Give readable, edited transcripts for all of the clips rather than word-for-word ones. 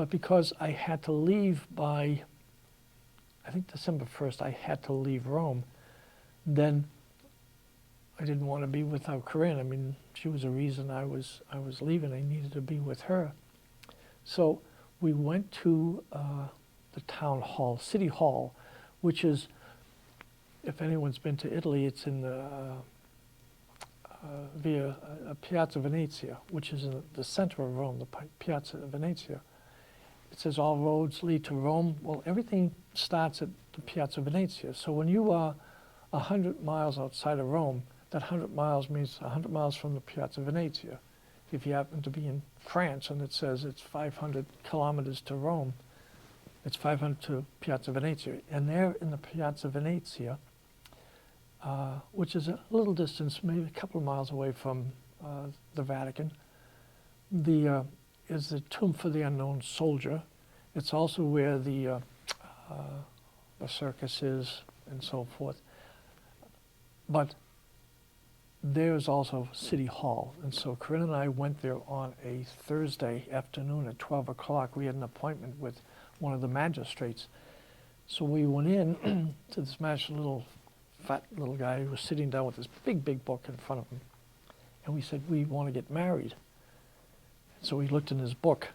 But because I had to leave by, I think December 1st, I had to leave Rome, then I didn't want to be without Corinne. I mean, she was the reason I was leaving. I needed to be with her. So we went to the town hall, City Hall, which is, if anyone's been to Italy, it's in the via Piazza Venezia, which is in the center of Rome, the Piazza Venezia. It says all roads lead to Rome. Well, everything starts at the Piazza Venezia. So when you are 100 miles outside of Rome, that 100 miles means 100 miles from the Piazza Venezia. If you happen to be in France and it says it's 500 kilometers to Rome, it's 500 to Piazza Venezia. And there in the Piazza Venezia, which is a little distance, maybe a couple of miles away from the Vatican, is the Tomb for the Unknown Soldier. It's also where the circus is and so forth. But there's also City Hall. And so Corinne and I went there on a Thursday afternoon at 12 o'clock. We had an appointment with one of the magistrates. So we went in to this magistrate, little fat little guy who was sitting down with this big, big book in front of him. And we said, we want to get married. So we looked in his book.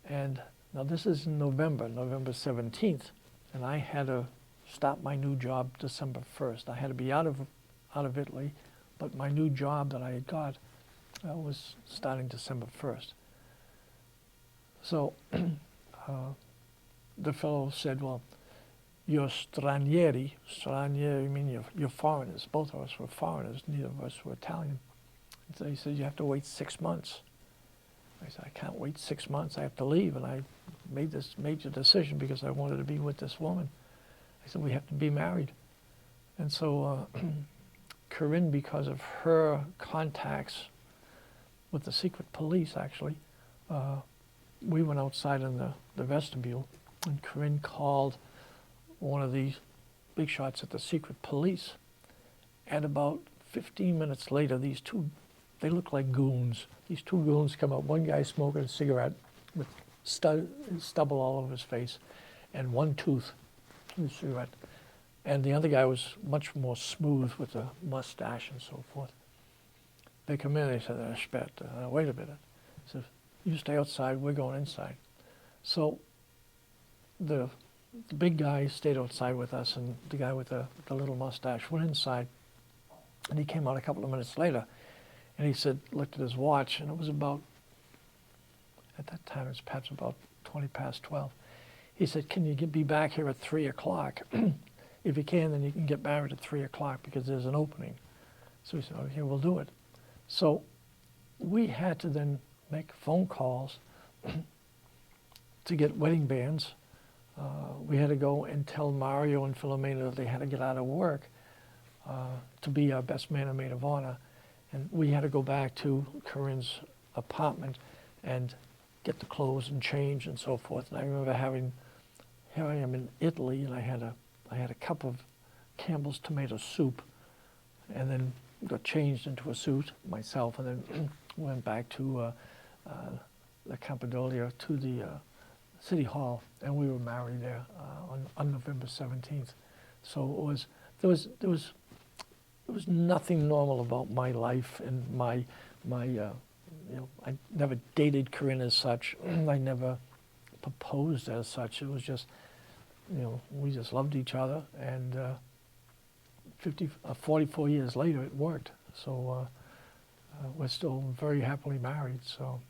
And now this is in November 17th. And I had to start my new job December 1st. I had to be out of Italy, but my new job that I had got was starting December 1st. So the fellow said, well, you're stranieri. Stranieri, mean you're foreigners. Both of us were foreigners. Neither of us were Italian. So he said, you have to wait 6 months. I said, I can't wait 6 months. I have to leave. And I made this major decision because I wanted to be with this woman. I said, we have to be married. And so Corinne, because of her contacts with the secret police, actually, we went outside in the vestibule, and Corinne called one of these big shots at the secret police. And about 15 minutes later, these two, they look like goons. These two goons come up, one guy smoking a cigarette with stubble all over his face and one tooth in the cigarette. And the other guy was much more smooth with a mustache and so forth. They come in, they said, Aspetta, wait a minute. I said, you stay outside, we're going inside. So the big guy stayed outside with us, and the guy with the little mustache went inside, and he came out a couple of minutes later, and he said, looked at his watch, and it was about, at that time, it was perhaps about 20 past 12. He said, can you be back here at 3 o'clock? If you can, then you can get married at 3 o'clock because there's an opening. So we said, okay, we'll do it. So we had to then make phone calls to get wedding bands. We had to go and tell Mario and Philomena that they had to get out of work to be our best man and maid of honor. And we had to go back to Corinne's apartment and get the clothes and change and so forth. And I remember here I am in Italy, and I had a cup of Campbell's tomato soup, and then got changed into a suit myself, and then went back to the Campidoglio, to the City Hall, and we were married there on November 17th. So there was nothing normal about my life and my I never dated Corinne as such. I never proposed as such. It was just, we just loved each other, and 44 years later it worked. So we're still very happily married. So.